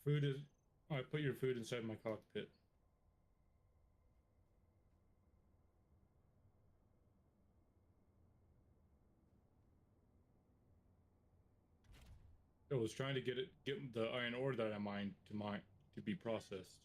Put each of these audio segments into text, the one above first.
Food is. I put your food inside my cockpit. I was trying to get the iron ore that I mined to be processed.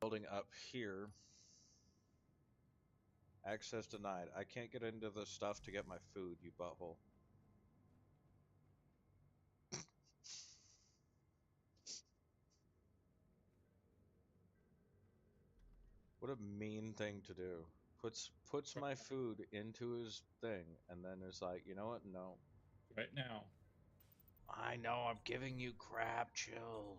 Building up here. Access denied. I can't get into the stuff to get my food, you butthole. What a mean thing to do. Puts my food into his thing and then is like, you know what? No. Right now. I know I'm giving you crap, chill.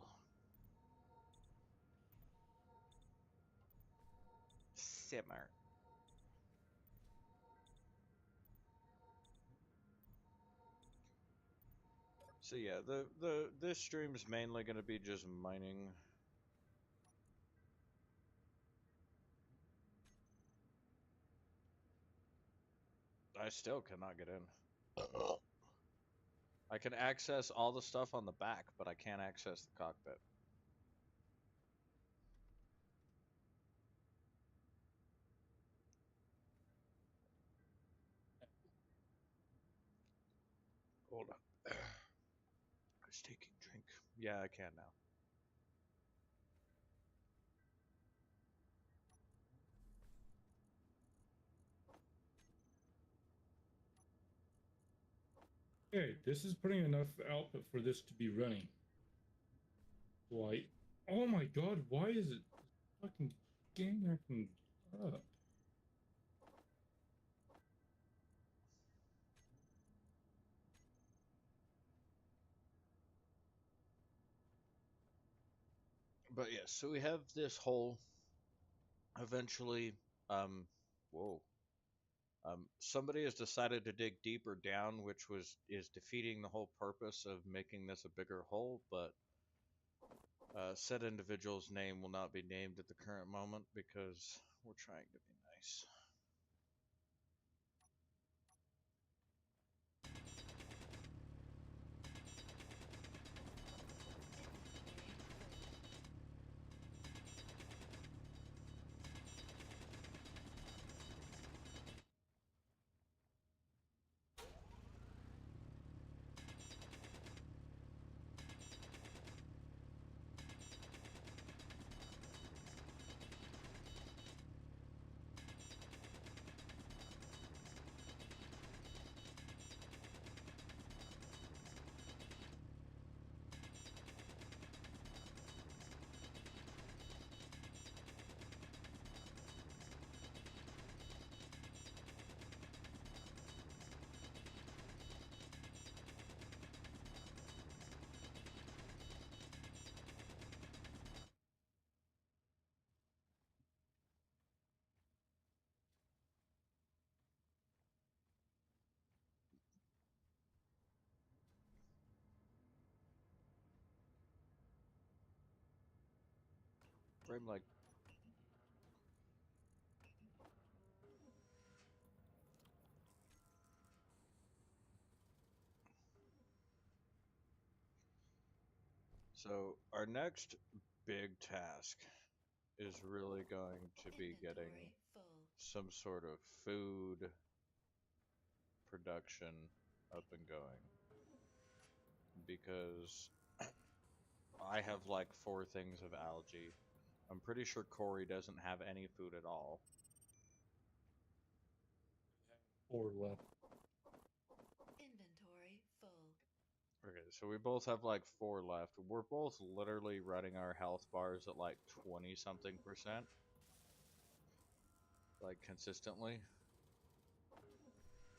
Simmer. So yeah, this stream's mainly gonna be just mining. I still cannot get in. I can access all the stuff on the back, but I can't access the cockpit. Hold on. I was taking a drink. Yeah, I can now. Okay, this is putting enough output for this to be running. Why? Oh my god, why is it fucking game acting up? But yeah, so we have this hole. Eventually, whoa. Somebody has decided to dig deeper down, which is defeating the whole purpose of making this a bigger hole. But said individual's name will not be named at the current moment because we're trying to be nice. Frame like so. Our next big task is really going to be getting Inventory full. some sort of food production up and going because I have like four things of algae. I'm pretty sure Corey doesn't have any food at all. Four left. Inventory full. Okay, so we both have like four left. We're both literally running our health bars at like 20 something percent. Like consistently.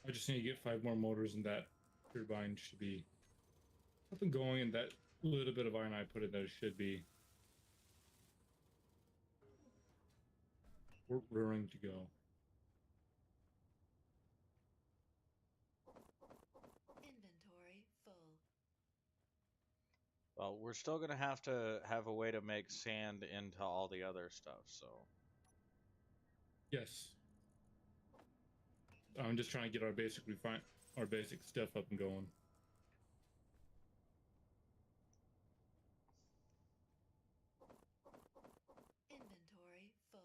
I just need to get 5 more motors, and that turbine should be up and going, and that little bit of iron I put in there should be. we're ready to go. Inventory full. Well, we're still gonna have to have a way to make sand into all the other stuff, so. Yes. I'm just trying to get our basic stuff up and going. Inventory full.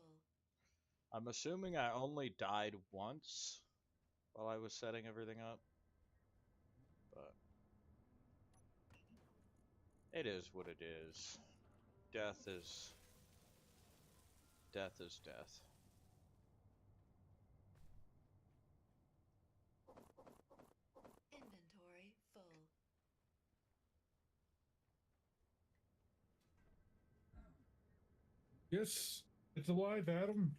I'm assuming I only died once while I was setting everything up. But it is what it is. Death is death is death. Inventory full. Yes, it's alive, Adam.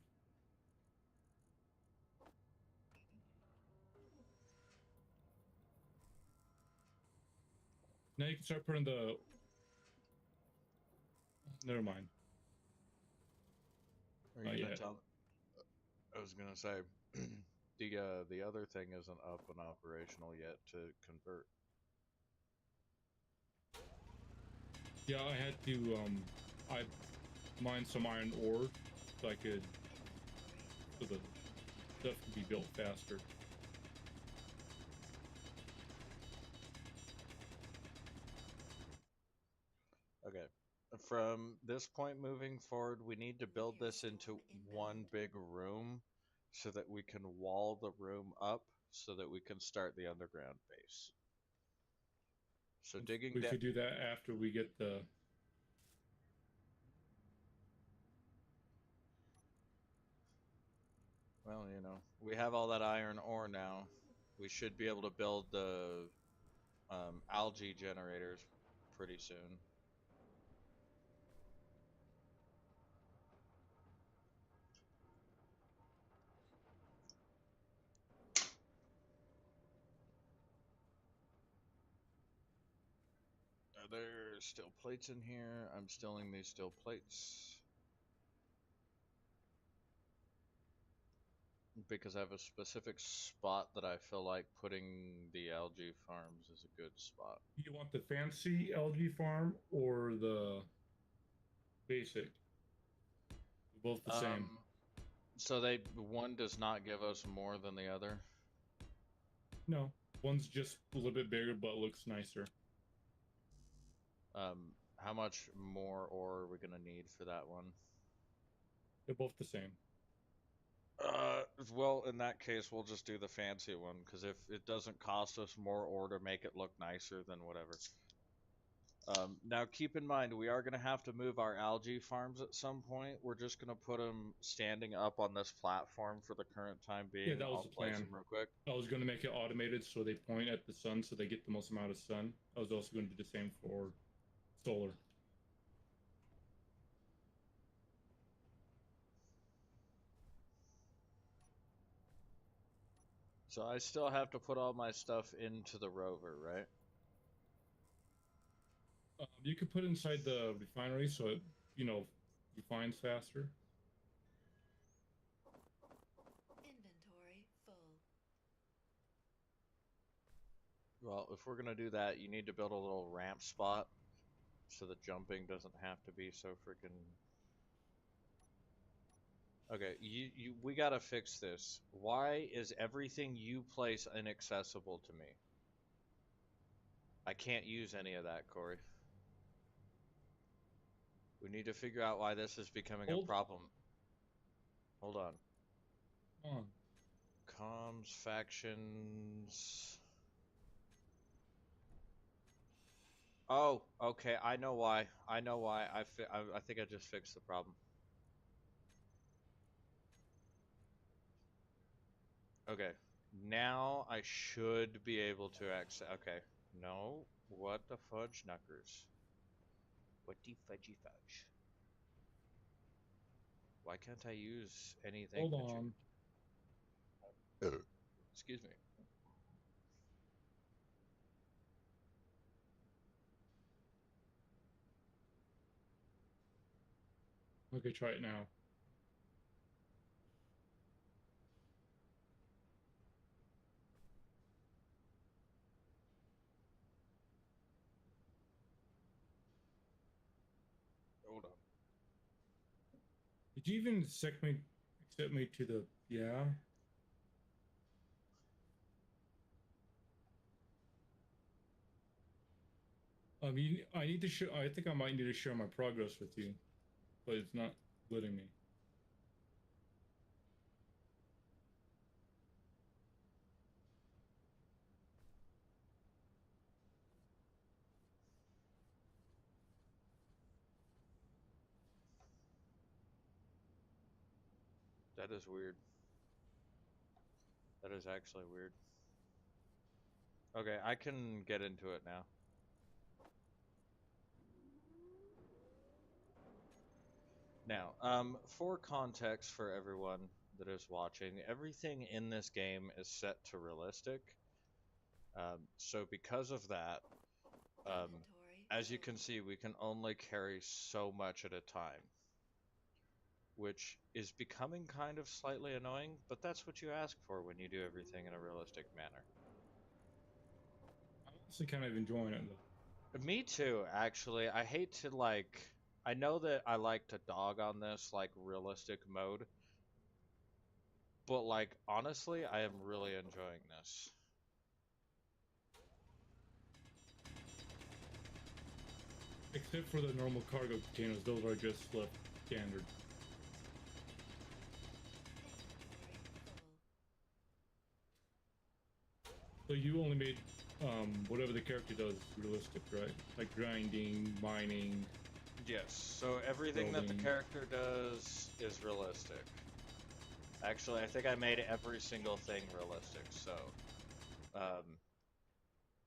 Now you can start putting the. Never mind. Are Not you gonna yet. tell? I was gonna say the other thing isn't up and operational yet to convert. Yeah, I had to I mined some iron ore so I could so the stuff could be built faster. Okay. From this point moving forward, we need to build this into one big room so that we can wall the room up so that we can start the underground base. So digging We down. could do that after we get the. Well, you know, we have all that iron ore now. We should be able to build the algae generators pretty soon. Are there steel plates in here? I'm stealing these steel plates. Because I have a specific spot that I feel like putting the algae farms is a good spot. You want the fancy algae farm or the basic? Both the same. So one does not give us more than the other. No, one's just a little bit bigger but looks nicer. How much more ore are we gonna need for that one? They're both the same. Well, in that case, we'll just do the fancy one, because if it doesn't cost us more ore to make it look nicer, then whatever. Now, keep in mind, we are going to have to move our algae farms at some point. We're just going to put them standing up on this platform for the current time being. Yeah, that was I'll the place plan. them real quick. I was going to make it automated so they point at the sun so they get the most amount of sun. I was also going to do the same for solar. So I still have to put all my stuff into the rover, right? You could put inside the refinery so it, refines faster. Inventory full. Well, if we're going to do that, you need to build a little ramp spot so the jumping doesn't have to be so freaking... Okay, we gotta fix this. Why is everything you place inaccessible to me? I can't use any of that, Corey. We need to figure out why this is becoming a problem. Hold on. Come on. Comms, factions... Oh, okay, I know why. I know why. I think I just fixed the problem. Okay, now I should be able to access... Okay, no. What the fudge knuckers? What the fudgy fudge? Why can't I use anything? Hold on. Excuse me. Okay, try it now. you even accept me to the yeah? I mean, I need to show. I think I might need to share my progress with you, but it's not letting me. That is weird. That is actually weird. Okay, I can get into it now. Now, for context for everyone that is watching, everything in this game is set to realistic. So because of that, as you can see, we can only carry so much at a time, which is becoming kind of slightly annoying, but that's what you ask for when you do everything in a realistic manner. I'm honestly kind of enjoying it though. Me too, actually. I hate to I know that I like to dog on this like realistic mode, but like honestly, I am really enjoying this. Except for the normal cargo containers, those are just left standard. So you only made whatever the character does realistic, right? Like grinding, mining. Yes, so everything that the Building. character does is realistic. Actually, I think I made every single thing realistic, so um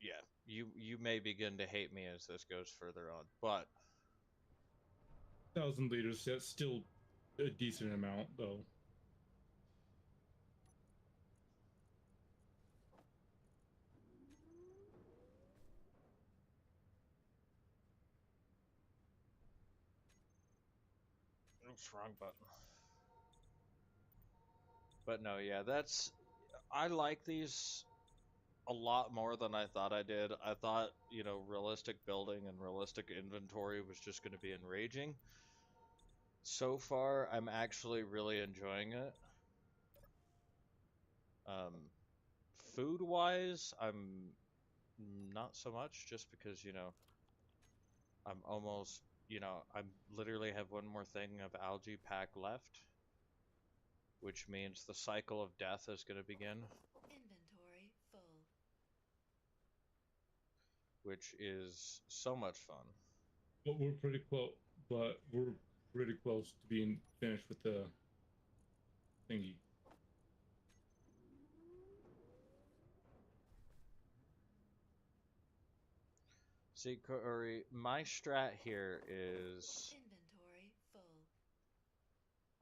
yeah, you may begin to hate me as this goes further on, but 1,000 liters, that's still a decent amount though. oops, wrong button. But no, yeah, I like these a lot more than I thought I did. I thought, realistic building and realistic inventory was just going to be enraging. So far, I'm actually really enjoying it. Um, Food-wise, I'm not so much, just because, I'm almost, I literally have one more thing of algae pack left, which means the cycle of death is going to begin, Inventory full. which is so much fun. But we're pretty close. But we're pretty close to being finished with the thingy. See, Corey, my strat here is Inventory full.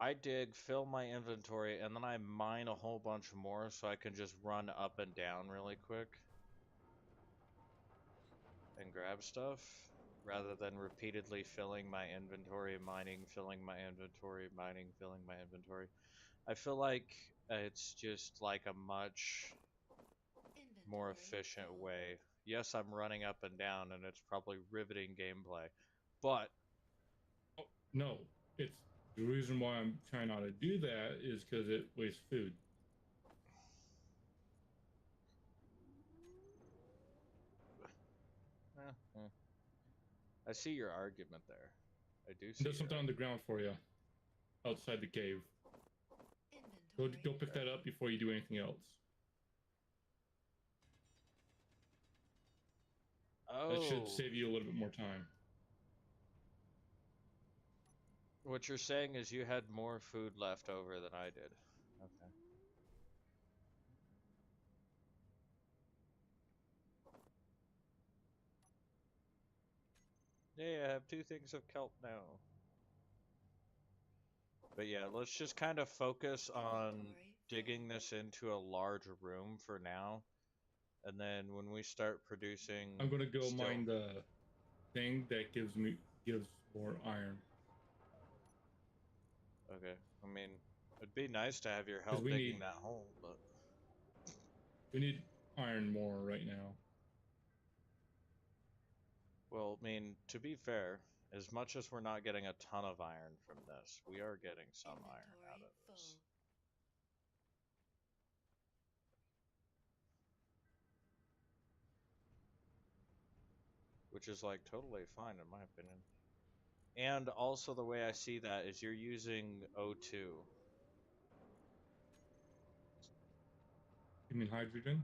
I dig, fill my inventory, and then I mine a whole bunch more so I can just run up and down really quick and grab stuff, rather than repeatedly filling my inventory, mining, filling my inventory, mining, filling my inventory. I feel like it's just like a much more Inventory efficient full. way. Yes, I'm running up and down, and it's probably riveting gameplay, but Oh, no, it's the reason why I'm trying not to do that is because it wastes food. I see your argument there. I do see There's your something on the argument. ground for you outside the cave. Inventory. Go pick Okay. that up before you do anything else. That should Oh, save you a little bit more time. what you're saying is you had more food left over than I did. Okay. Yeah, I have 2 things of kelp now. But yeah, let's just kind of focus on Inventory digging full. this into a large room for now. And then when we start producing I'm gonna go still... mine the thing that gives more iron. Okay. I mean, it'd be nice to have your Because help digging that hole, but... we need iron more right now. Well, I mean, to be fair, As much as we're not getting a ton of iron from this, we are getting some iron out Inventory of this. full. Which is like totally fine in my opinion. And also the way I see that is you're using O2. You mean hydrogen?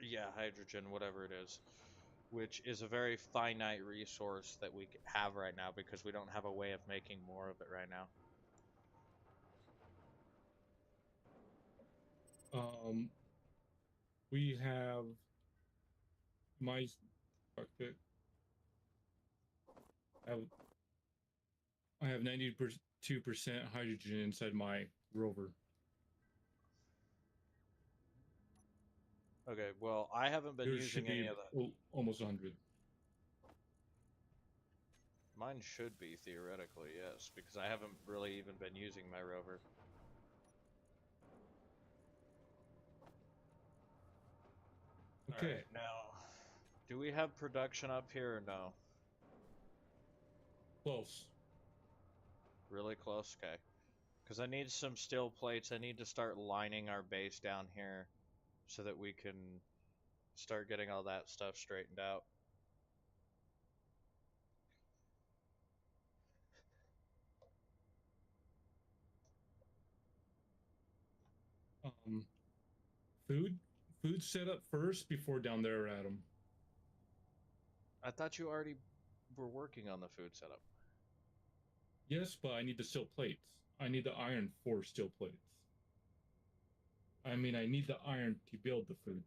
Yeah, hydrogen, whatever it is. Which is a very finite resource that we have right now because we don't have a way of making more of it right now. We have my fuck it. I have 92% hydrogen inside my rover. Okay, well, I haven't been Yours should using any be of that. almost 100. Mine should be, theoretically, yes, because I haven't really even been using my rover. Okay. Alright, now, do we have production up here or no? Close. Really close? Okay. Because I need some steel plates. I need to start lining our base down here so that we can start getting all that stuff straightened out. Um, food set up first before down there, Adam. I thought you already were working on the food setup. Yes, but I need the steel plates. I need the iron for steel plates. I mean, I need the iron to build the food.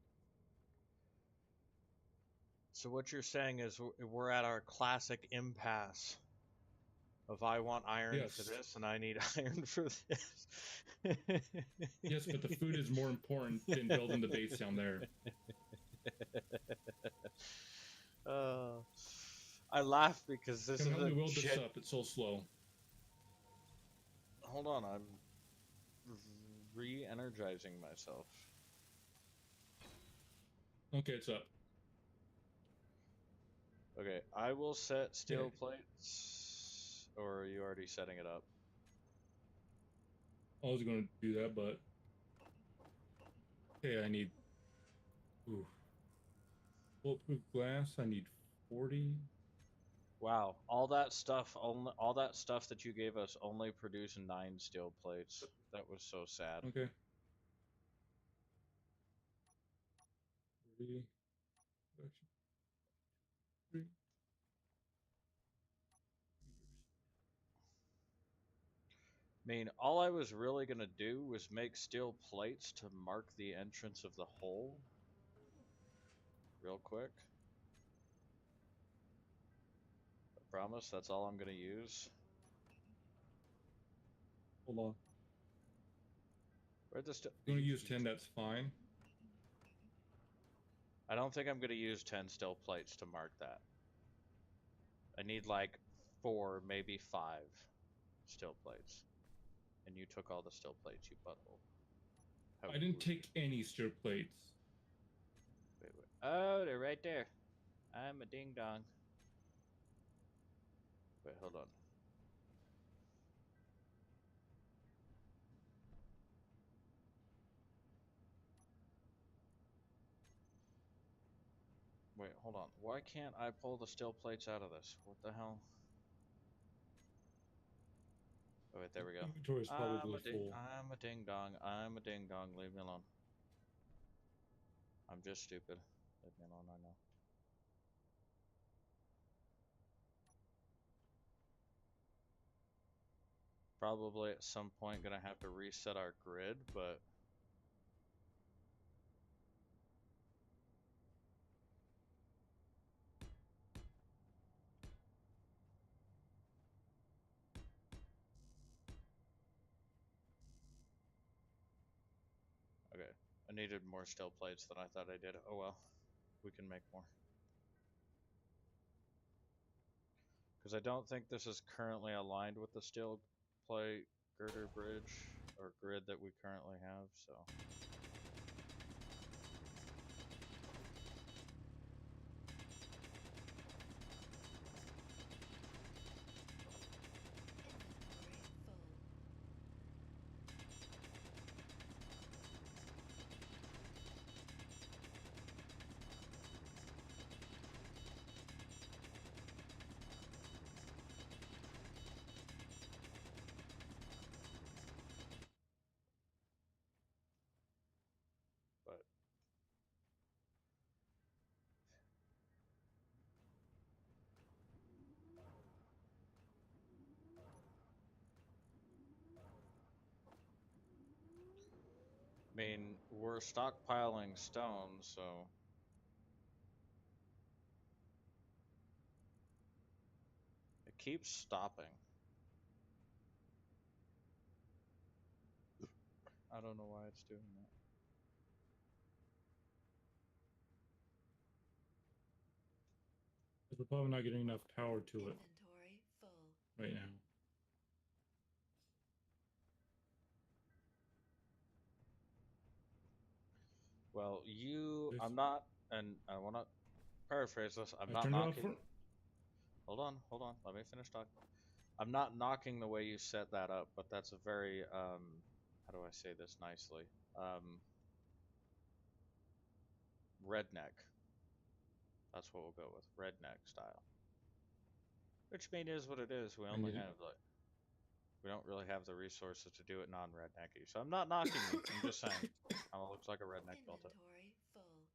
So what you're saying is we're at our classic impasse of I want iron Yes. for this and I need iron for this. Yes, but the food is more important than building the base down there. I laugh because this Come is help a me build this up. It's so slow. Hold on, I'm re-energizing myself. Okay, it's up. Okay, I will set steel Okay. plates. Or are you already setting it up? I was going to do that, but okay, I need bulletproof glass. I need 40. Wow, all that stuff that you gave us only produced 9 steel plates. That was so sad. Okay. 30. Three. I mean, all I was really gonna do was make steel plates to mark the entrance of the hole. Real quick. I promise that's all I'm gonna use. Hold on. Where'd the If you're going to use 10, that's fine. I don't think I'm gonna use 10 steel plates to mark that. I need like 4, maybe 5 steel plates. And you took all the steel plates, you butthole. How I didn't rude. take any steel plates. Wait. Oh, they're right there. I'm a ding dong. Wait, hold on. Wait, hold on. Why can't I pull the steel plates out of this? What the hell? Oh, wait, there we go. Inventory is probably full. I'm a ding dong. I'm a ding dong. Leave me alone. I'm just stupid. Leave me alone, I know. Probably at some point gonna have to reset our grid, but okay. I needed more steel plates than I thought I did. Oh well. We can make more. Because I don't think this is currently aligned with the steel plate girder bridge or grid that we currently have, so. I mean, we're stockpiling stone, so it keeps stopping. I don't know why it's doing that. We're probably not getting enough power to it Inventory full. right now. Well, This- I'm not, and I want to paraphrase this. I'm I not turned it off knocking. for. Hold on. Let me finish talking. I'm not knocking the way you set that up, but that's a very, how do I say this nicely? Redneck. That's what we'll go with. Redneck style. Which mean is what it is. We I only need it. have like we don't really have the resources to do it non-rednecky. So I'm not knocking you. I'm just saying how it looks like a redneck built it. Inventory full.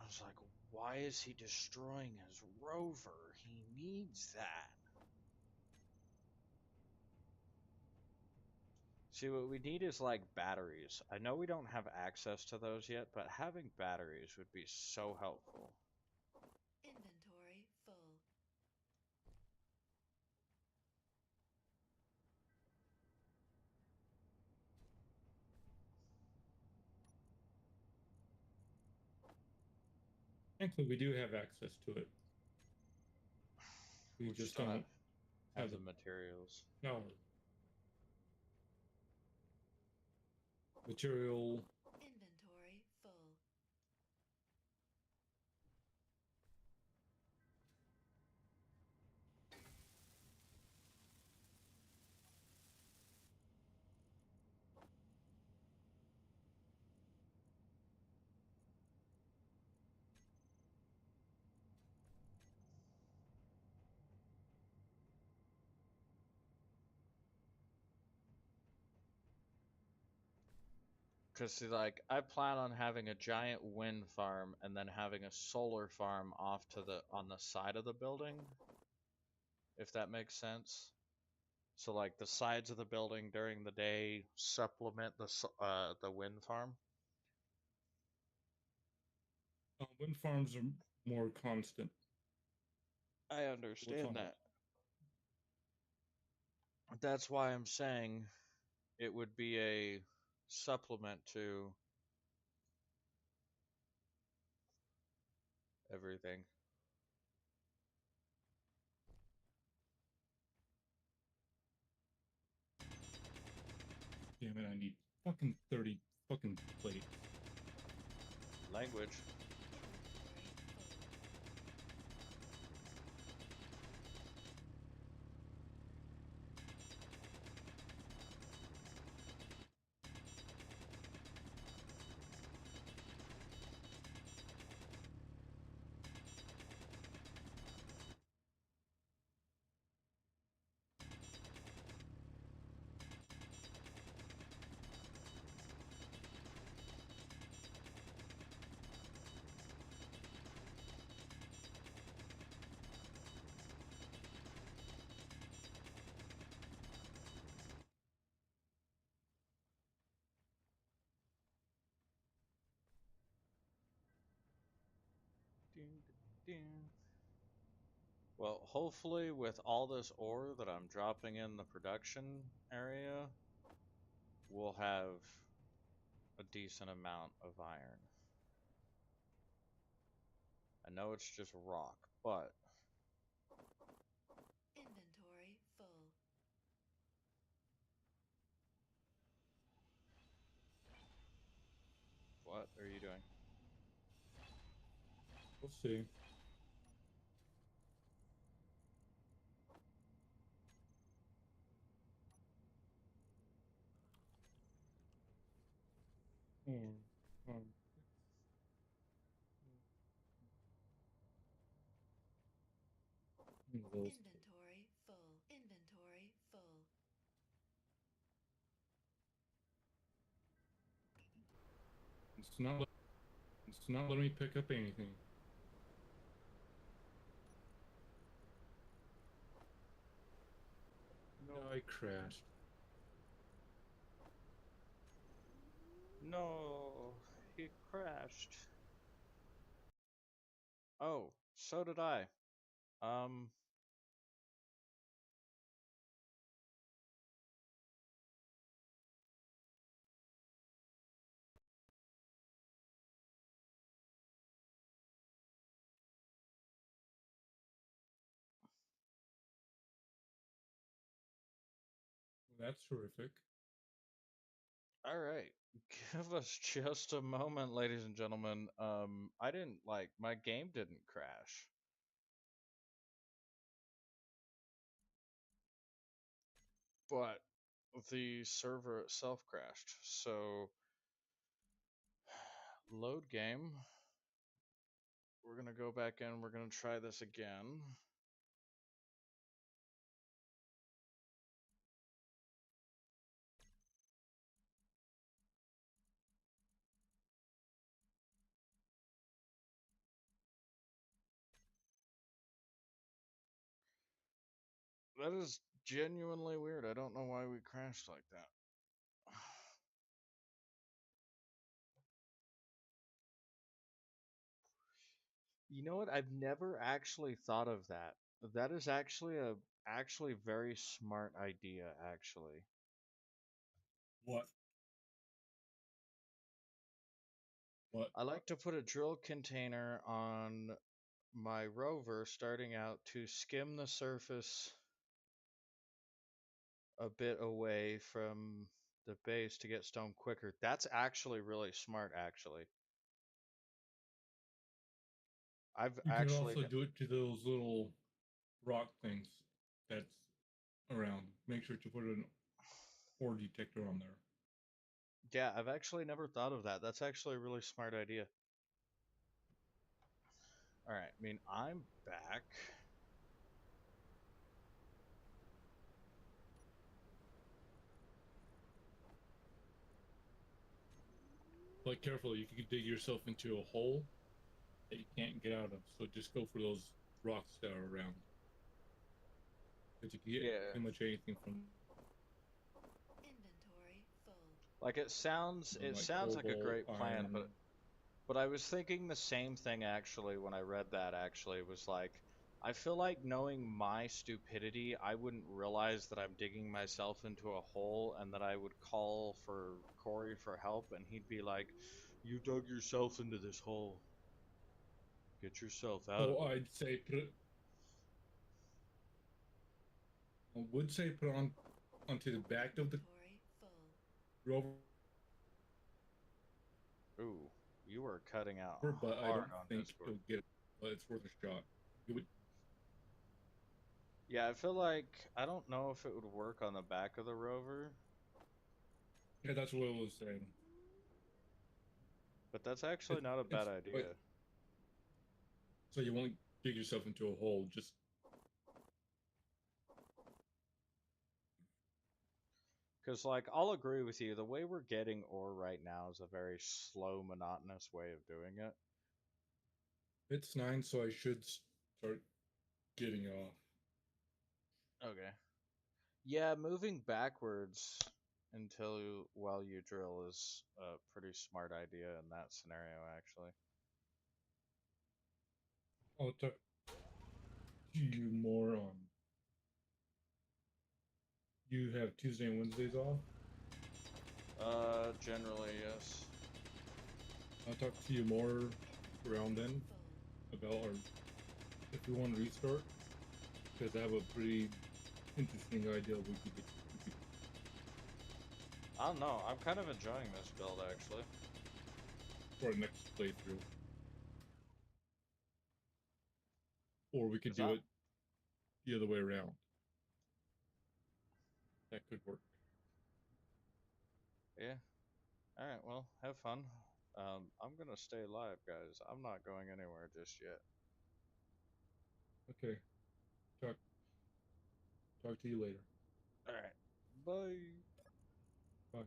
I was like, why is he destroying his rover? He needs that. See, what we need is like batteries. I know we don't have access to those yet, but having batteries would be so helpful. Inventory full. Thankfully, we do have access to it. We We just don't don't have have the the materials. no material. Inventory full. Because, see, like, I plan on having a giant wind farm and then having a solar farm off to the on the side of the building, if that makes sense. So, like, the sides of the building during the day supplement the wind farm. Wind farms are more constant. I What's understand on it? that. That's why I'm saying it would be a supplement to everything. Damn it! I need fucking 30 fucking plates. Language. Inventory full. Well, hopefully, with all this ore that I'm dropping in the production area, we'll have a decent amount of iron. I know it's just rock, but Inventory full. what are you doing? We'll see. Um, those. Inventory full. Inventory full. It's not. It's not letting me pick up anything. I crashed. No, he crashed. Oh, so did I. Um, That's horrific. all right. Give us just a moment, ladies and gentlemen. I didn't like my game didn't crash. But the server itself crashed. So load game. We're gonna go back in. We're gonna try this again. That is genuinely weird. I don't know why we crashed like that. You know what? I've never actually thought of that. That is actually very smart idea actually. What? What? I like to put a drill container on my rover starting out to skim the surface a bit away from the base to get stone quicker. That's actually really smart actually. I've You can actually also do it to those little rock things that's around. Make sure to put an ore detector on there. yeah, I've actually never thought of that. That's actually a really smart idea. All right, I mean, I'm back. But careful, you could dig yourself into a hole that you can't get out of. So just go for those rocks that are around. Because you can get Yeah. pretty much anything from Inventory full. Like it sounds like like a cobalt, great plan, iron. but I was thinking the same thing actually when I read that actually was like I feel like knowing my stupidity, I wouldn't realize that I'm digging myself into a hole and that I would call for Corey for help and he'd be like, "You dug yourself into this hole. Get yourself out of So it." I'd say put it. I would say put it on onto the back of the Inventory full. rover, Ooh, you were cutting out but I hard don't on think Discord. you'll get it. But it's worth a shot. You would, Yeah, I feel like I don't know if it would work on the back of the rover, yeah, that's what I was saying. but that's actually not a It's bad idea. like so you won't dig yourself into a hole. Just Because, like, I'll agree with you. The way we're getting ore right now is a very slow, monotonous way of doing it. it's 9, so I should start getting off. Okay. Yeah, moving backwards while you drill is a pretty smart idea in that scenario, actually. I'll talk to you more on. You have Tuesday and Wednesdays off. Generally, yes. I'll talk to you more around then Full. about our if we want to restart because I have a pretty interesting idea we could get. I don't know. I'm kind of enjoying this build, actually. For our next playthrough, or we could Is do that- it the other way around. That could work. Yeah. Alright, well, have fun. I'm gonna stay live, guys. I'm not going anywhere just yet. Okay. Talk to you later. Alright. Bye. Bye.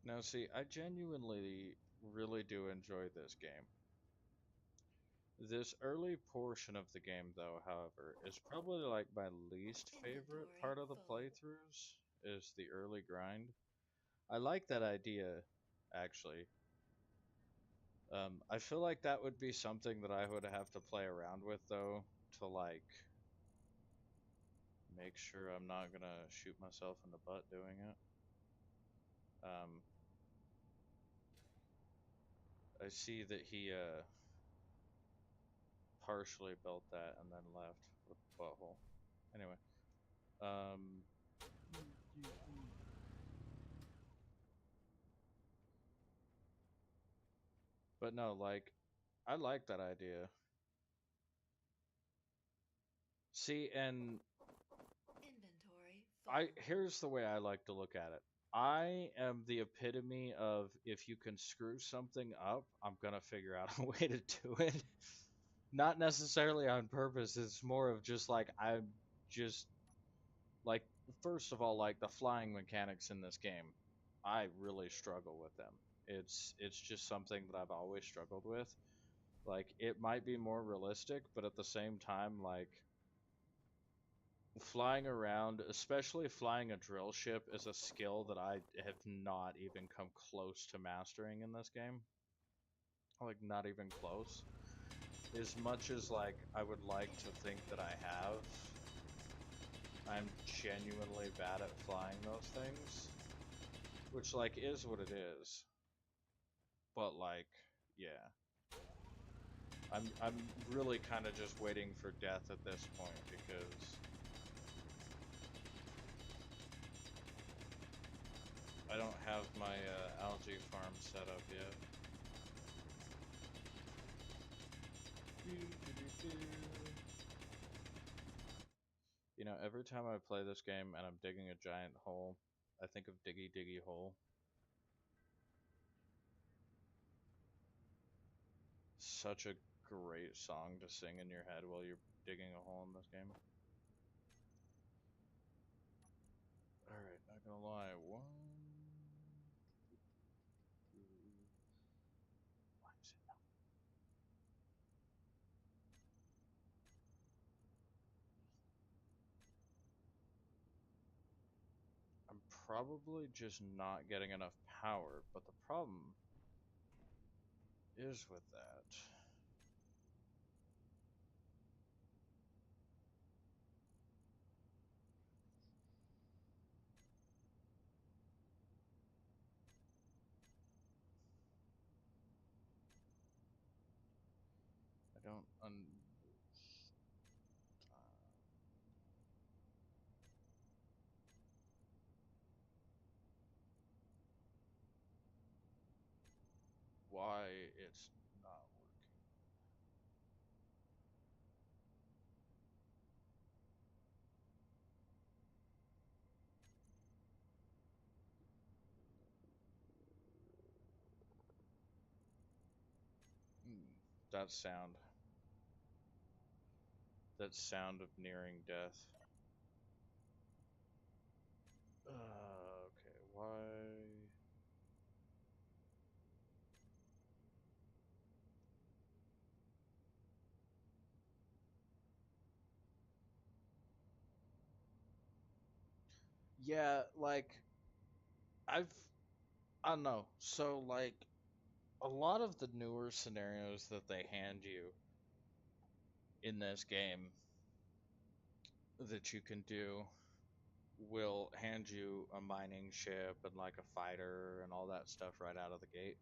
Now, see, I genuinely really do enjoy this game. This early portion of the game, though, however, is probably like my least favorite Inventory part of the full. playthroughs, is the early grind. I like that idea, actually. I feel like that would be something that I would have to play around with, though, to like make sure I'm not gonna shoot myself in the butt doing it. Um, I see that he partially built that and then left with a butthole. Anyway, um, but no, like I like that idea. See, and Inventory I full. here's the way I like to look at it. I am the epitome of if you can screw something up, I'm gonna figure out a way to do it. Not necessarily on purpose. It's more of just like I'm just like first of all, like the flying mechanics in this game, I really struggle with them. It's just something that I've always struggled with. Like it might be more realistic, but at the same time, like flying around, especially flying a drill ship, is a skill that I have not even come close to mastering in this game. Like not even close. As much as like I would like to think that I have, I'm genuinely bad at flying those things, which like is what it is. But like, yeah, I'm really kind of just waiting for death at this point because I don't have my algae farm set up yet. You know, every time I play this game and I'm digging a giant hole, I think of Diggy Diggy Hole. Such a great song to sing in your head while you're digging a hole in this game. Alright, not gonna lie. One. Two. Why is it not? I'm probably just not getting enough power, but the problem is with that. I don't understand. Why it's not working. That sound. That sound of nearing death. Okay, why? Yeah, like, I've. I don't know. So, like, a lot of the newer scenarios that they hand you in this game that you can do will hand you a mining ship and like a fighter and all that stuff right out of the gate,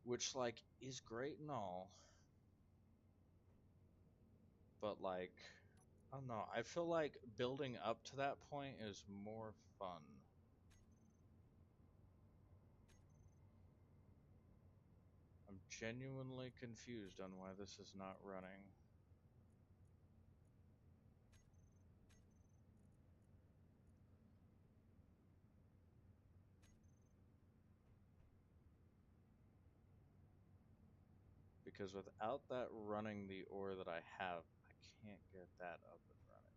which like is great and all, but like I don't know, I feel like building up to that point is more fun. I'm genuinely confused on why this is not running. Because without that running the ore that I have, I can't get that up and running,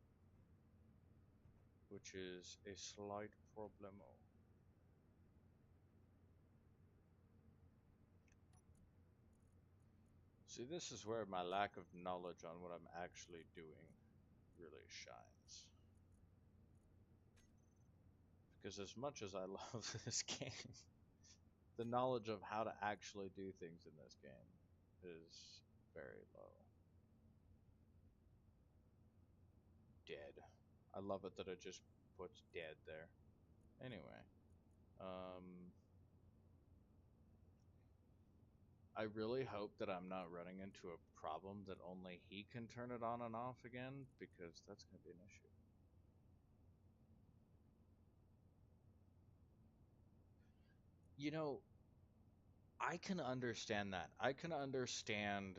which is a slight problemo. See, this is where my lack of knowledge on what I'm actually doing really shines. Because as much as I love this game, the knowledge of how to actually do things in this game is very low. Dead. I love it that it just puts dead there. Anyway, I really hope that I'm not running into a problem that only he can turn it on and off again, because that's going to be an issue. You know, I can understand that. I can understand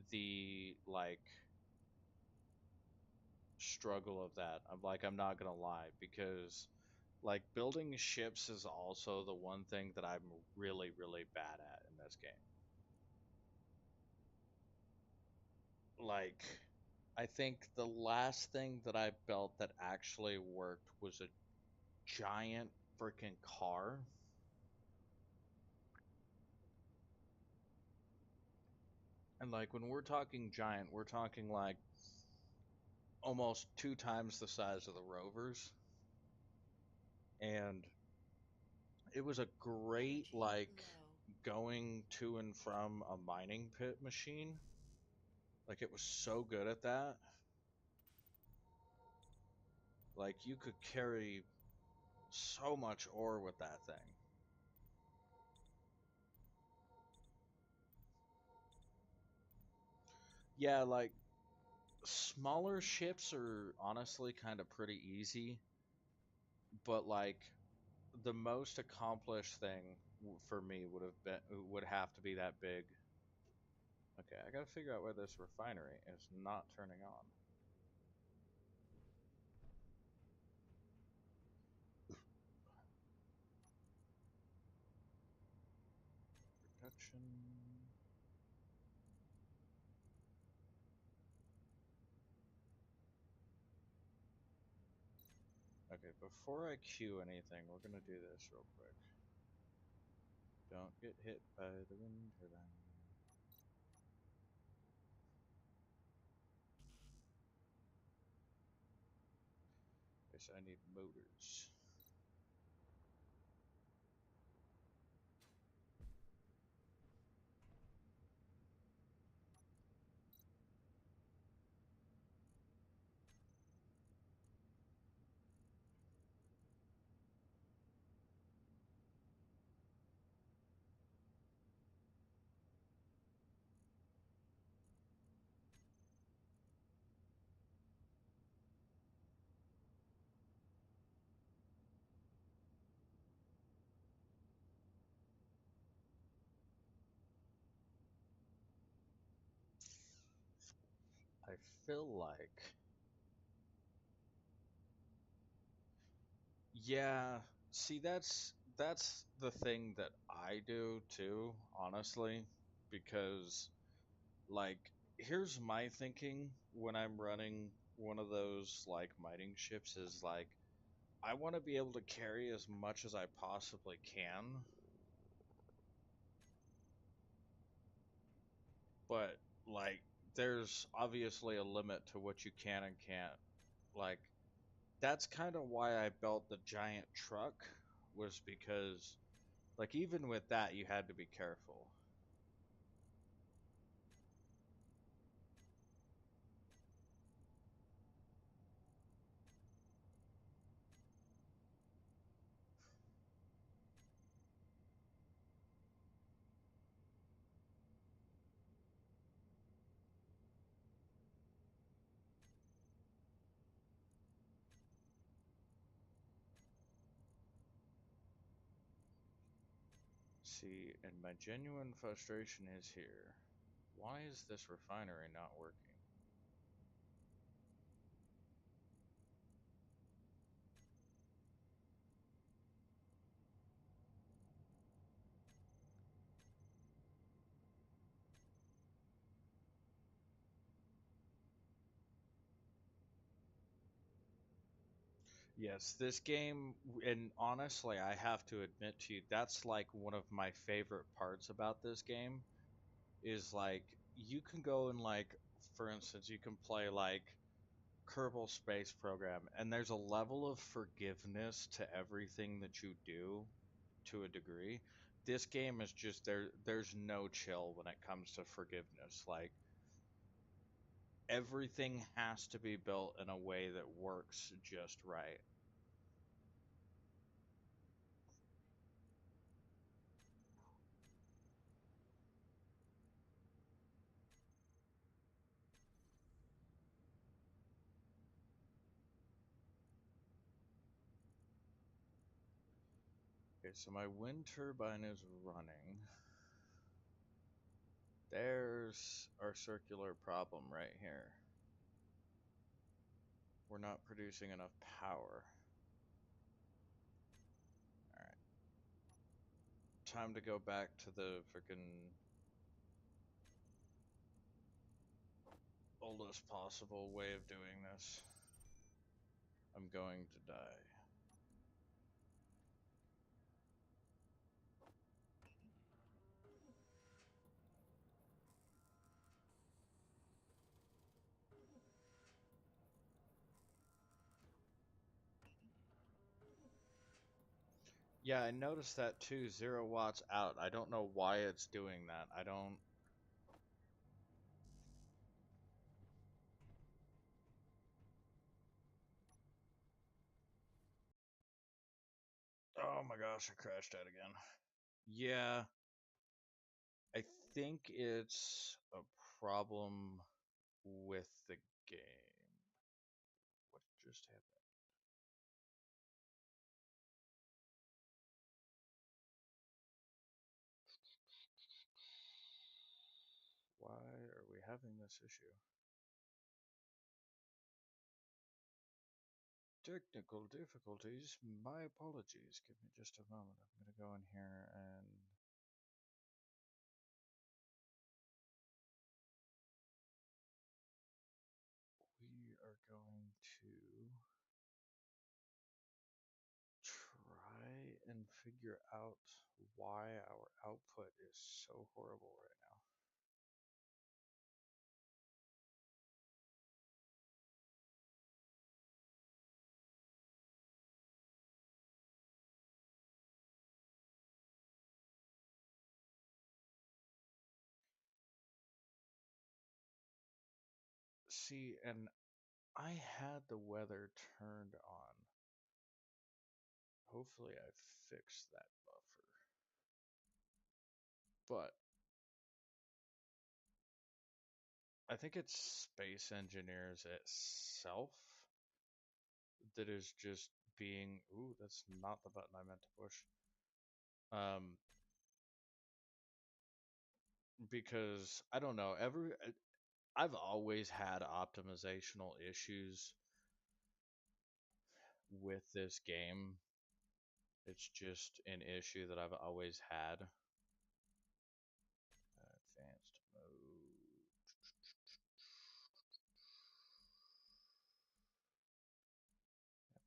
the, like, struggle of that. I'm not gonna lie, because like building ships is also the one thing that I'm really, really bad at in this game. Like, I think the last thing that I built that actually worked was a giant freaking car. And like when we're talking giant, we're talking like almost 2 times the size of the rovers. And it was a great Energy like low. going to and from a mining pit machine. Like it was so good at that. Like you could carry so much ore with that thing. Yeah, like smaller ships are honestly kind of pretty easy, but like the most accomplished thing for me would have to be that big. Okay, I gotta figure out where this refinery is not turning on. Production. Okay, before I queue anything, we're gonna do this real quick. Don't get hit by the wind turbine. Guess I need motors. I feel like, yeah, see that's the thing that I do too, honestly, because like here's my thinking when I'm running one of those like mining ships is like I want to be able to carry as much as I possibly can, but like there's obviously a limit to what you can and can't. Like that's kind of why I built the giant truck, was because like even with that you had to be careful. See, and my genuine frustration is here. Why is this refinery not working? Yes, this game, and honestly, I have to admit to you, that's like one of my favorite parts about this game, is like you can go and like, for instance, you can play like Kerbal Space Program, and there's a level of forgiveness to everything that you do to a degree. This game is just there's no chill when it comes to forgiveness. Like everything has to be built in a way that works just right. Okay, so my wind turbine is running. There's our circular problem right here. We're not producing enough power. Alright. Time to go back to the freaking oldest possible way of doing this. I'm going to die. Yeah, I noticed that too. 0 watts out. I don't know why it's doing that. I don't. Oh my gosh, I crashed out again. Yeah, I think it's a problem with the game. What just happened? Why are we having this issue? Technical difficulties. My apologies. Give me just a moment. I'm going to go in here and we are going to try and figure out why our output is so horrible right now. See, and I had the weather turned on. Hopefully I fixed that buffer. But I think it's Space Engineers itself that is just being. Ooh, that's not the button I meant to push. Because I don't know. I've always had optimizational issues with this game. It's just an issue that I've always had. Advanced mode.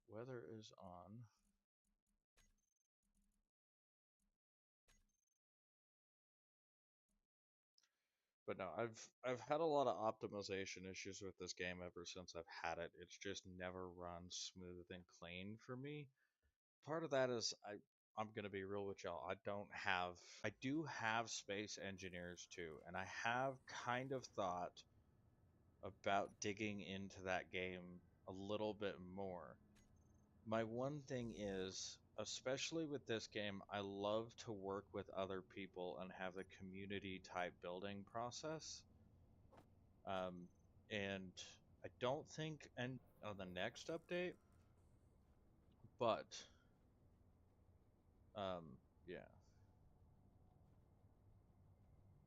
Weather is on. But no, I've had a lot of optimization issues with this game ever since I've had it. It's just never run smooth and clean for me. Part of that is I'm gonna be real with y'all. I do have Space Engineers too, and I have kind of thought about digging into that game a little bit more. My one thing is, especially with this game, I love to work with other people and have a community type building process. And I don't think on the next update, but yeah,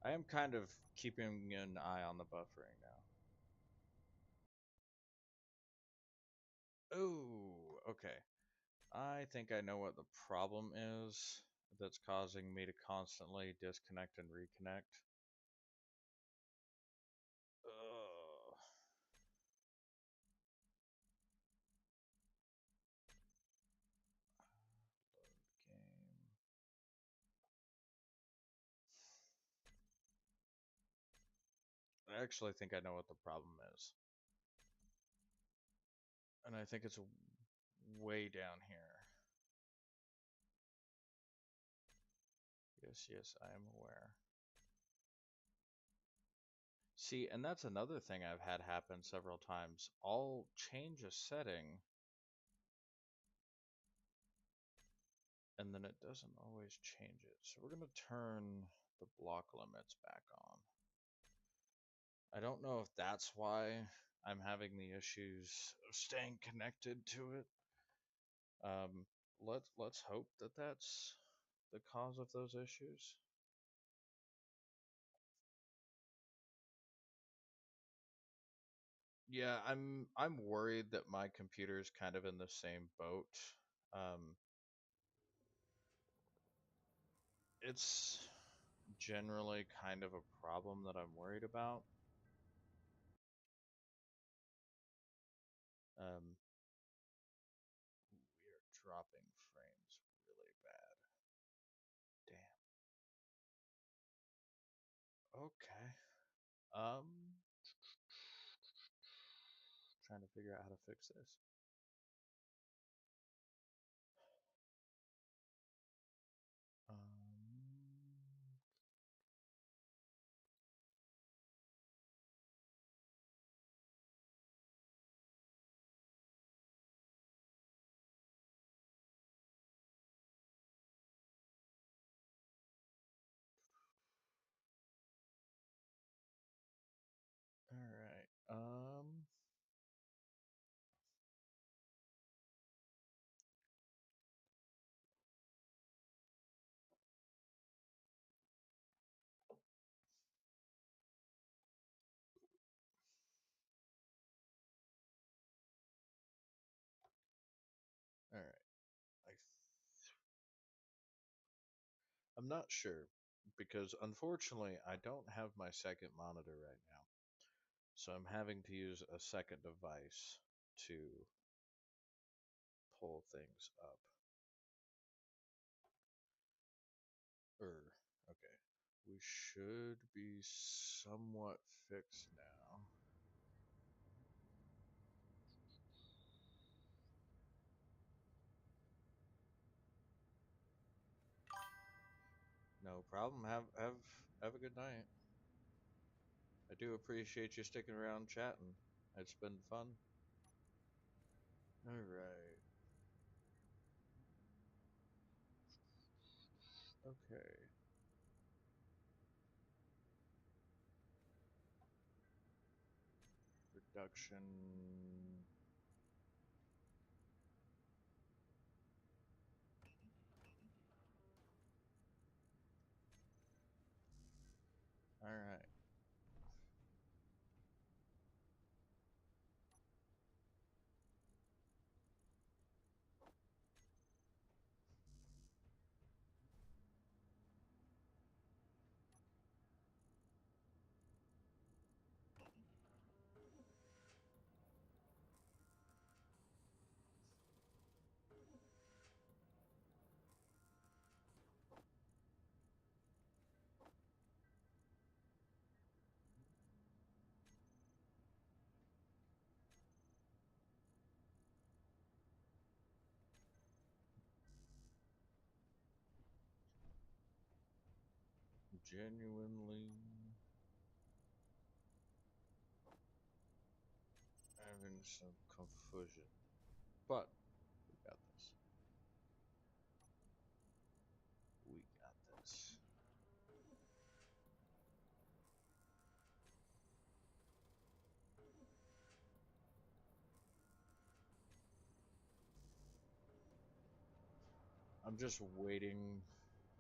I am kind of keeping an eye on the buffering now. Oh, okay. I think I know what the problem is that's causing me to constantly disconnect and reconnect. Ugh. Load game. I actually think I know what the problem is. And I think it's way down here. Yes, I am aware. See, and that's another thing I've had happen several times. I'll change a setting, and then it doesn't always change it. So we're going to turn the block limits back on. I don't know if that's why I'm having the issues of staying connected to it. Let's hope that that's the cause of those issues. Yeah, I'm worried that my computer's kind of in the same boat. It's generally kind of a problem that I'm worried about. We are dropping frames really bad. Damn. Okay. Trying to figure out how to fix this. All right. All right. I'm not sure because unfortunately I don't have my second monitor right now. So I'm having to use a second device to pull things up. Okay. We should be somewhat fixed now. No problem. Have a good night. I do appreciate you sticking around chatting. It's been fun. All right. Okay. Reduction. All right. Genuinely having some confusion, but we got this. We got this. I'm just waiting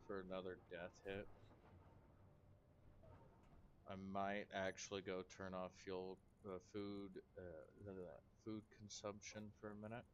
for another death hit. I might actually go turn off food consumption for a minute.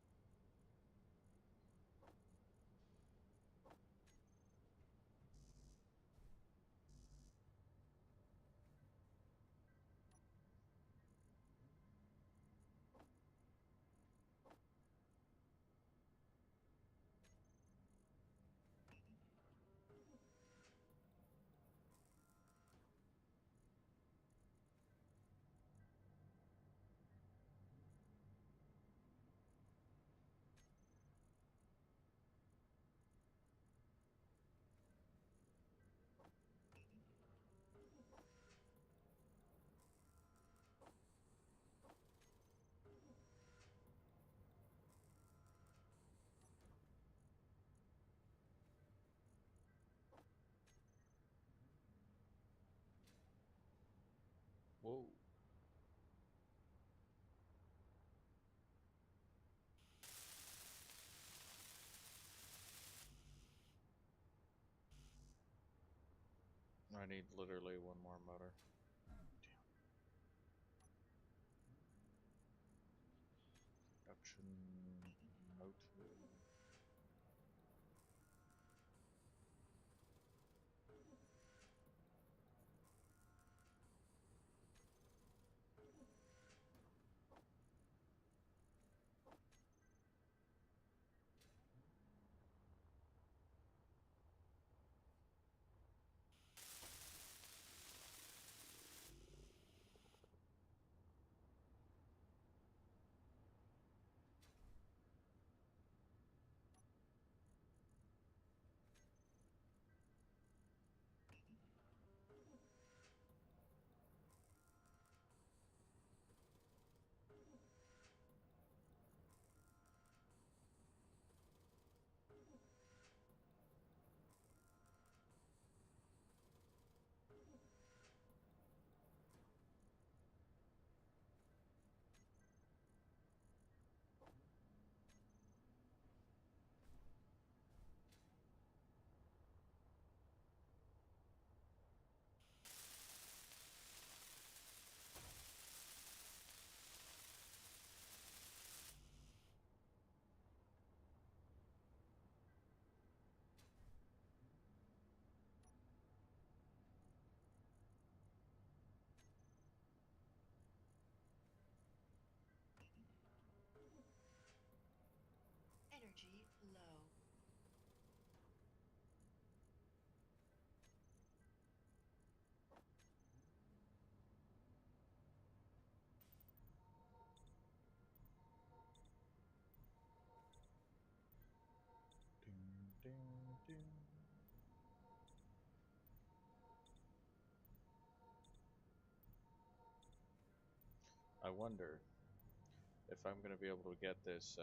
I need literally one more motor. Production motor. Energy low. Ding, ding, ding. I wonder if I'm going to be able to get this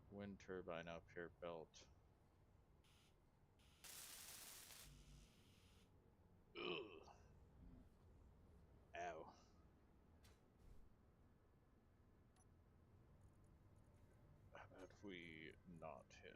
wind turbine up here built. Ugh. Ow. How about we not hit?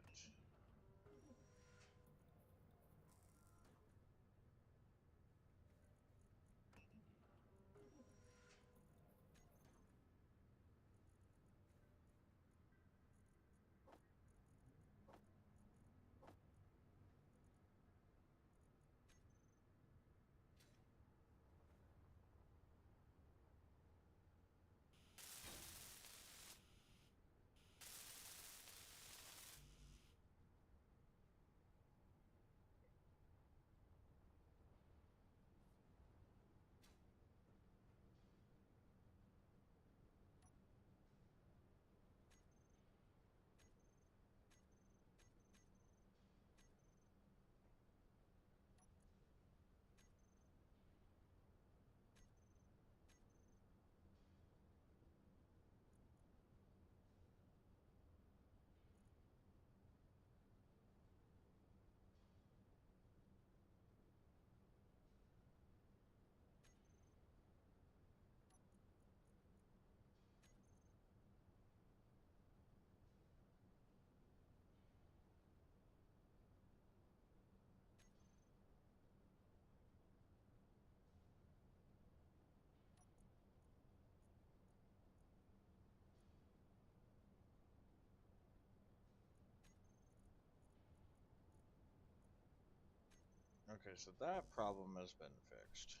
Okay, so that problem has been fixed.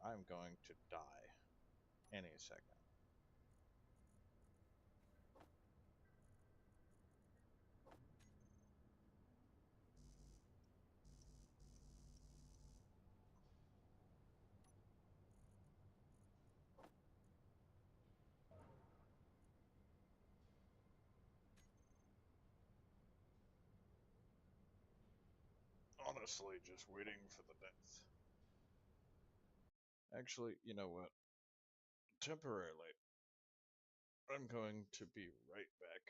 I'm going to die any second. Honestly, just waiting for the death. Actually, you know what? Temporarily, I'm going to be right back.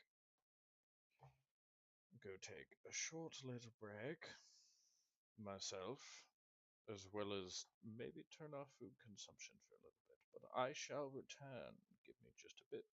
Go take a short little break myself, as well as maybe turn off food consumption for a little bit. But I shall return. Give me just a bit.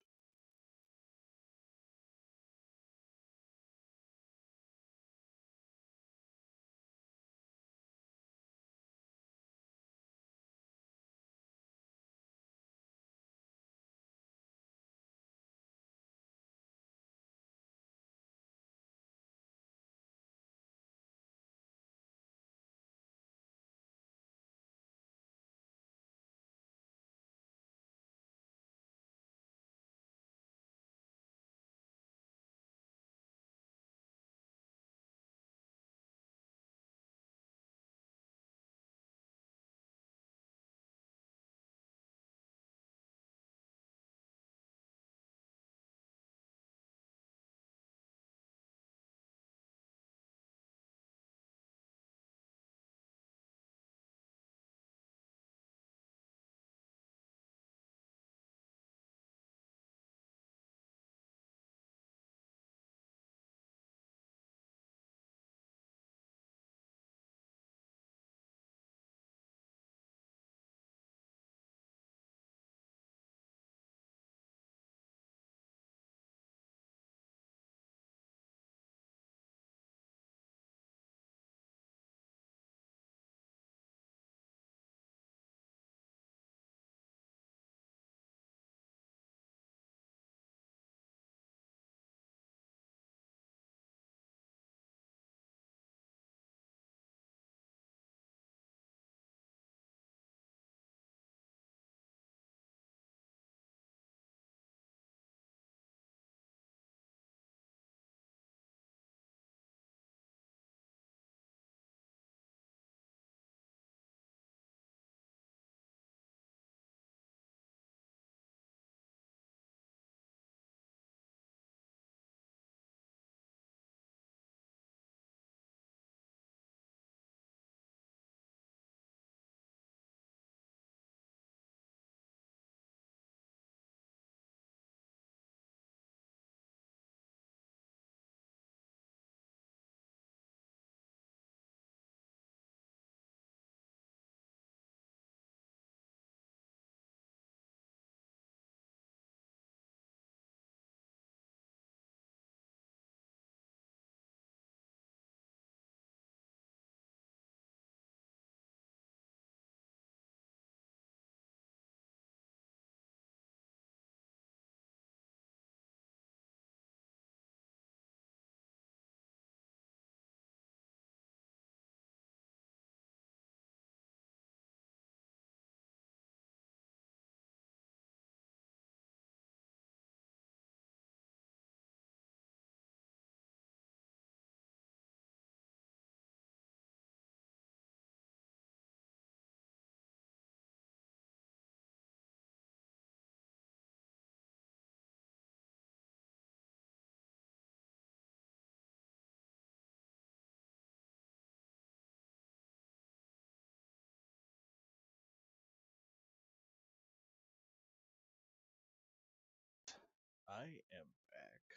I am back.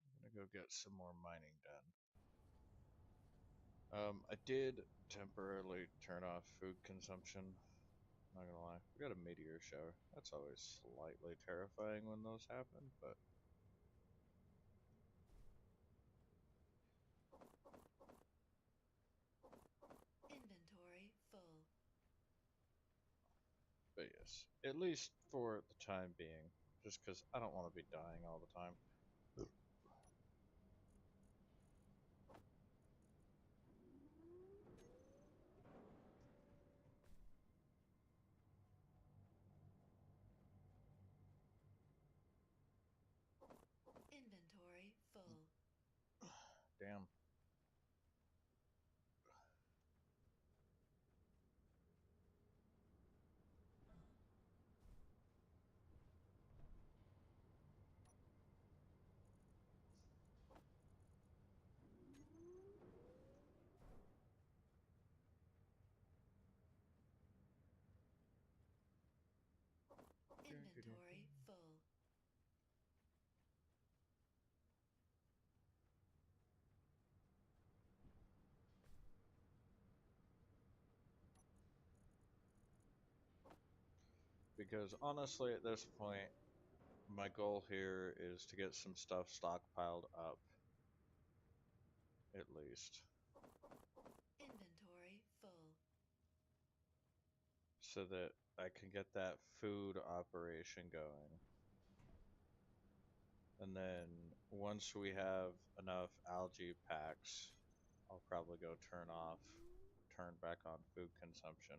I'm gonna go get some more mining done. I did temporarily turn off food consumption. Not gonna lie, we got a meteor shower. That's always slightly terrifying when those happen, but Inventory full. yes, at least for the time being, just because I don't want to be dying all the time. Inventory full. Damn. Inventory full. Because honestly, at this point, my goal here is to get some stuff stockpiled up, at least, Inventory full. so that I can get that food operation going. And then once we have enough algae packs, I'll probably go turn back on food consumption.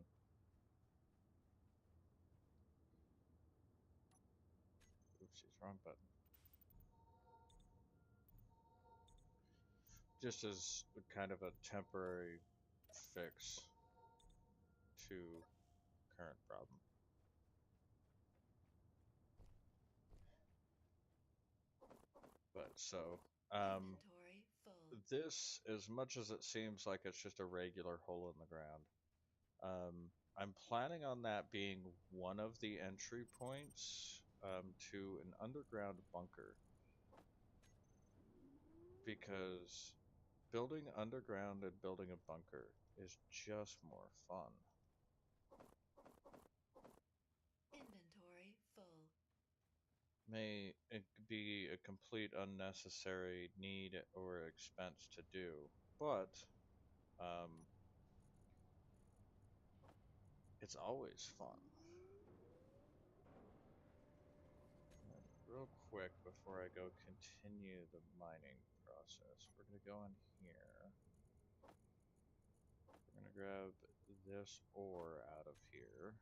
Oopsies, wrong button. Just as kind of a temporary fix to current problem. But so, Inventory full. this, as much as it seems like it's just a regular hole in the ground, I'm planning on that being one of the entry points to an underground bunker. Because building underground and building a bunker is just more fun. Inventory full. May it be a complete unnecessary need or expense to do, but it's always fun. And real quick, before I go continue the mining process, we're going to go in here. We're going to grab this ore out of here.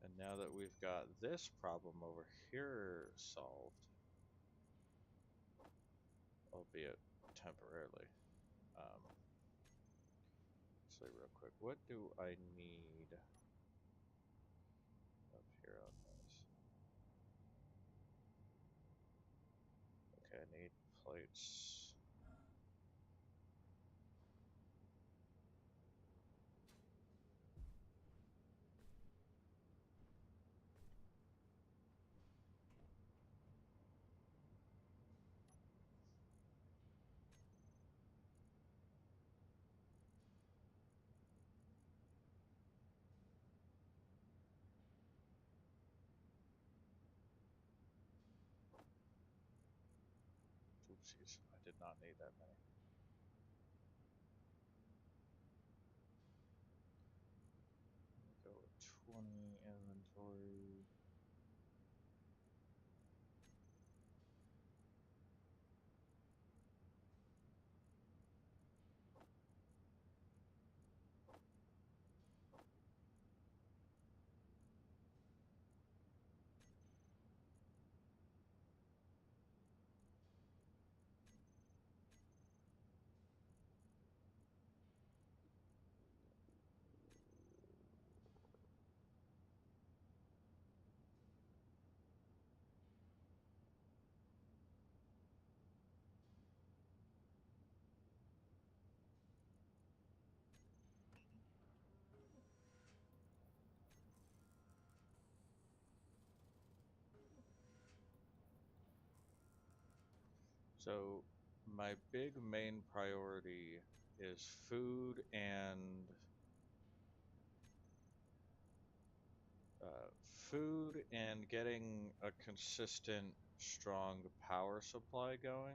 And now that we've got this problem over here solved, albeit temporarily, say real quick, what do I need up here on this? Okay, I need plates. Oopsies, I did not need that many. Go with 20 inventory. So my big main priority is food and getting a consistent, strong power supply going.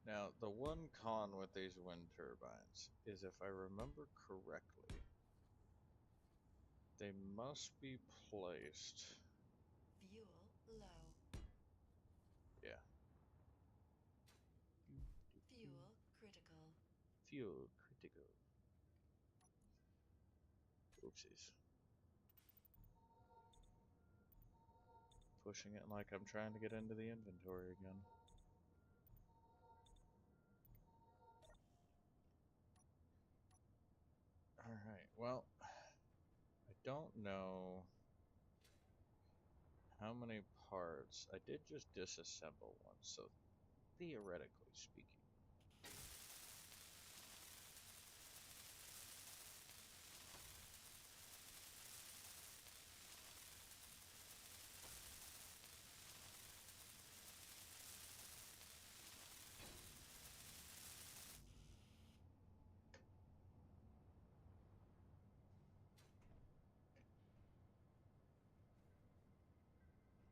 Now, the one con with these wind turbines is, if I remember correctly, they must be placed. Fuel low. Yeah. Fuel critical. Fuel critical. Oopsies. Pushing it like I'm trying to get into the inventory again. Alright, well, I don't know how many parts. I did just disassemble one, so theoretically speaking.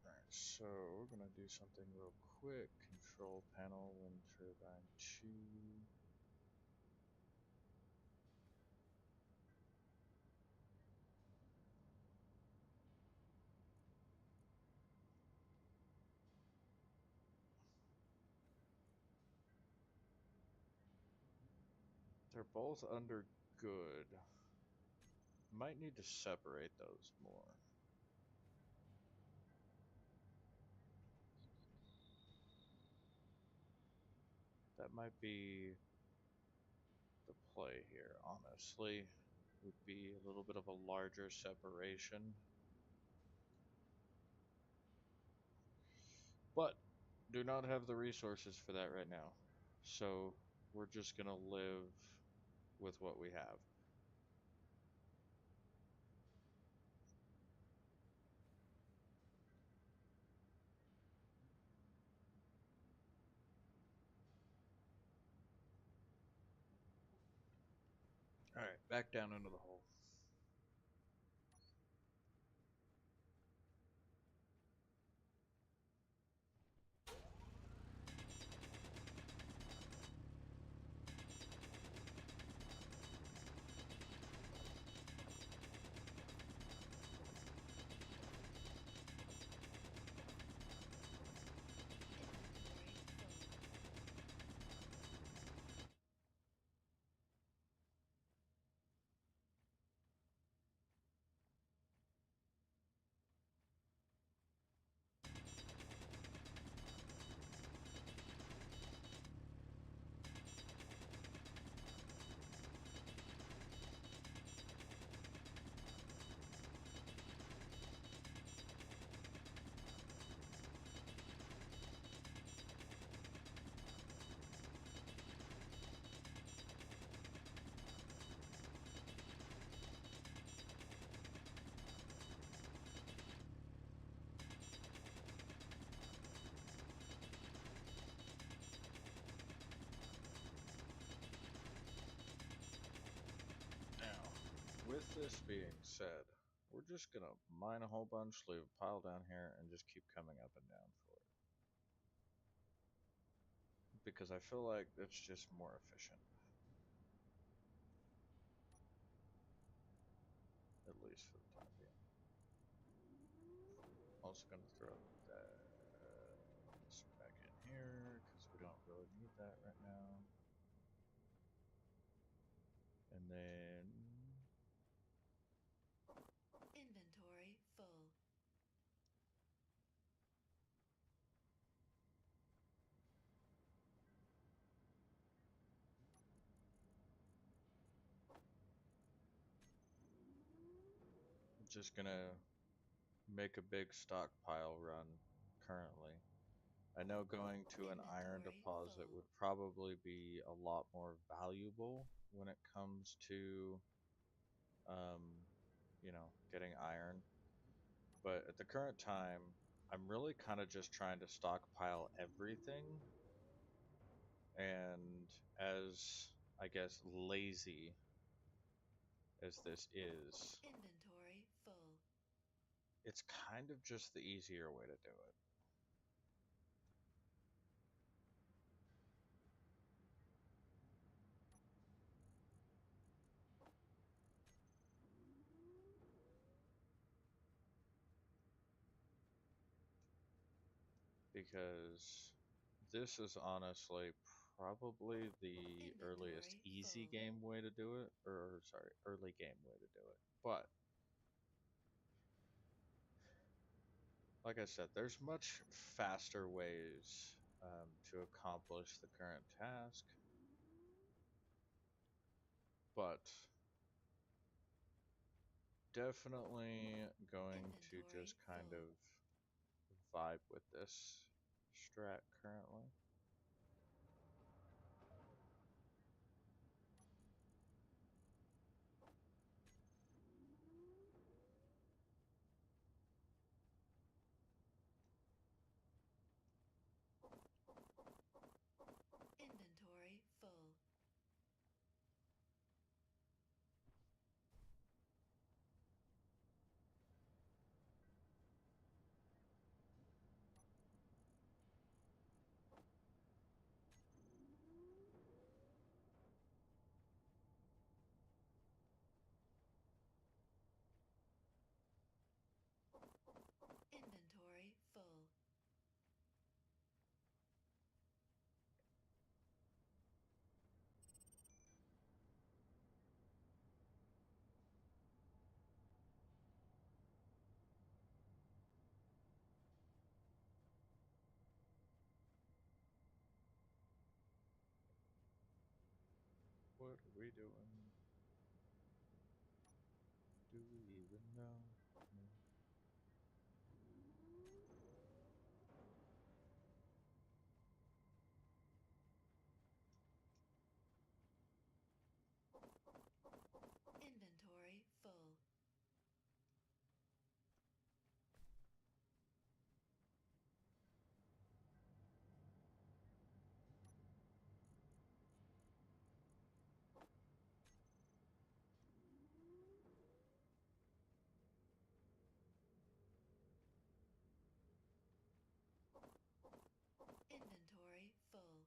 Alright, so we're gonna do something real quick. Control panel, wind turbine 2. They're both under good. Might need to separate those more. That might be the play here, honestly. Would be a little bit of a larger separation. But do not have the resources for that right now. So we're just gonna live with what we have. Alright, back down into the hole. with this being said, we're just gonna mine a whole bunch, leave a pile down here, and just keep coming up and down for it. Because I feel like it's just more efficient. At least for the time being. Also gonna throw this back in here, because we don't really need that right now. And then Inventory full. just gonna make a big stockpile run currently. I know going to an iron Inventory deposit full. would probably be a lot more valuable when it comes to, you know, getting iron. But at the current time, I'm really kind of just trying to stockpile everything. And as, I guess, lazy as this is, Inventory full. it's kind of just the easier way to do it. Because this is honestly probably the earliest Inventory easy full. game way to do it, or sorry, early game way to do it. But like I said, there's much faster ways to accomplish the current task, but definitely going to just Inventory kind full. of vibe with this strat currently. Inventory full. Inventory full. What are we doing? Do we even know? No. Inventory full. Inventory full.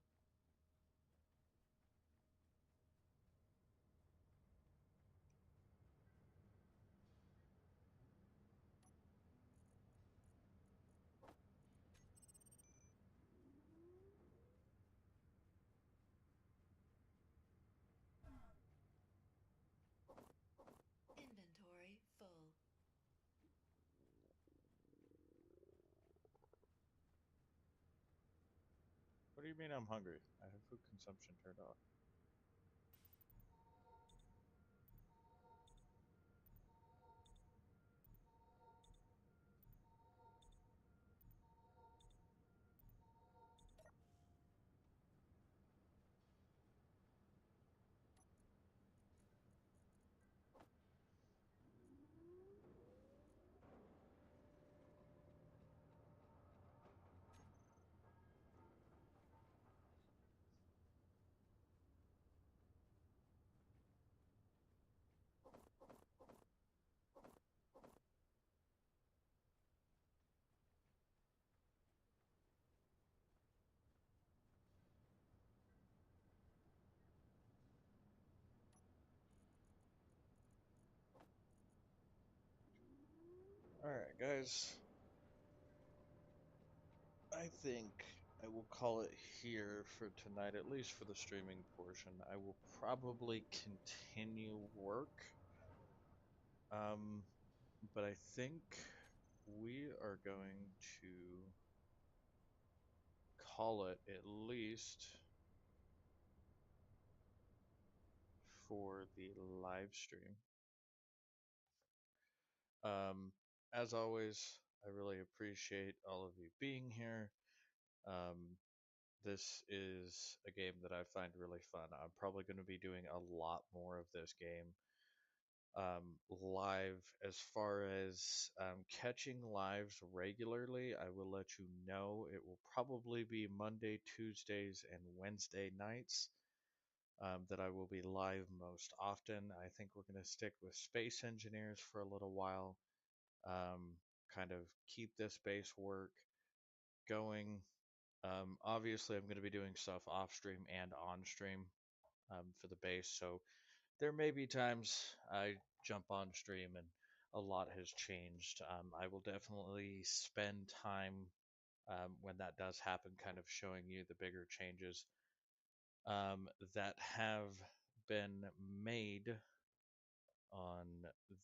Inventory full. What do you mean I'm hungry? I have food consumption turned off. Alright, guys. I think I will call it here for tonight, at least for the streaming portion. I will probably continue work. But I think we are going to call it at least for the live stream. As always, I really appreciate all of you being here. This is a game that I find really fun. I'm probably going to be doing a lot more of this game live. As far as catching lives regularly, I will let you know. It will probably be Monday, Tuesdays, and Wednesday nights that I will be live most often. I think we're going to stick with Space Engineers for a little while. Kind of keep this base work going. Obviously, I'm going to be doing stuff off stream and on stream for the base, so there may be times I jump on stream and a lot has changed. I will definitely spend time when that does happen, kind of showing you the bigger changes that have been made on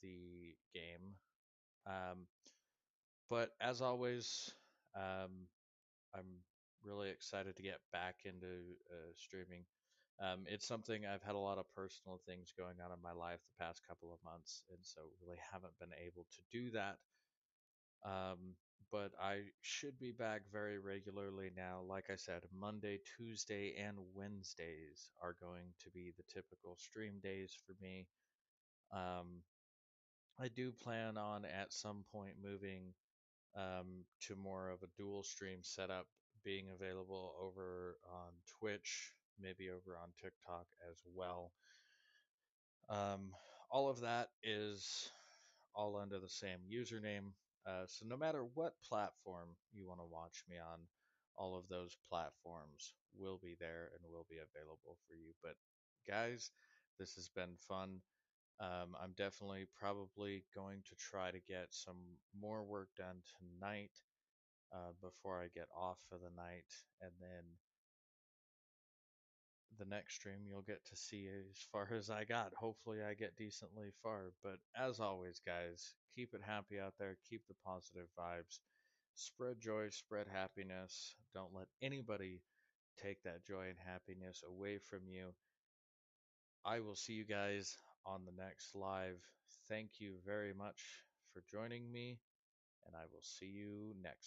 the game. Um, but as always, I'm really excited to get back into streaming. It's something I've had a lot of personal things going on in my life the past couple of months, and so really haven't been able to do that. But I should be back very regularly now. Like I said, Monday, Tuesday, and Wednesdays are going to be the typical stream days for me. Um, I do plan on at some point moving to more of a dual stream setup, being available over on Twitch, maybe over on TikTok as well. Um, all of that is all under the same username. So no matter what platform you want to watch me on, all of those platforms will be there and will be available for you. But guys, this has been fun. I'm definitely probably going to try to get some more work done tonight before I get off for the night, and then the next stream you'll get to see as far as I got. Hopefully I get decently far. But as always, guys, keep it happy out there. Keep the positive vibes. Spread joy, spread happiness. Don't let anybody take that joy and happiness away from you. I will see you guys on the next live. Thank you very much for joining me, and I will see you next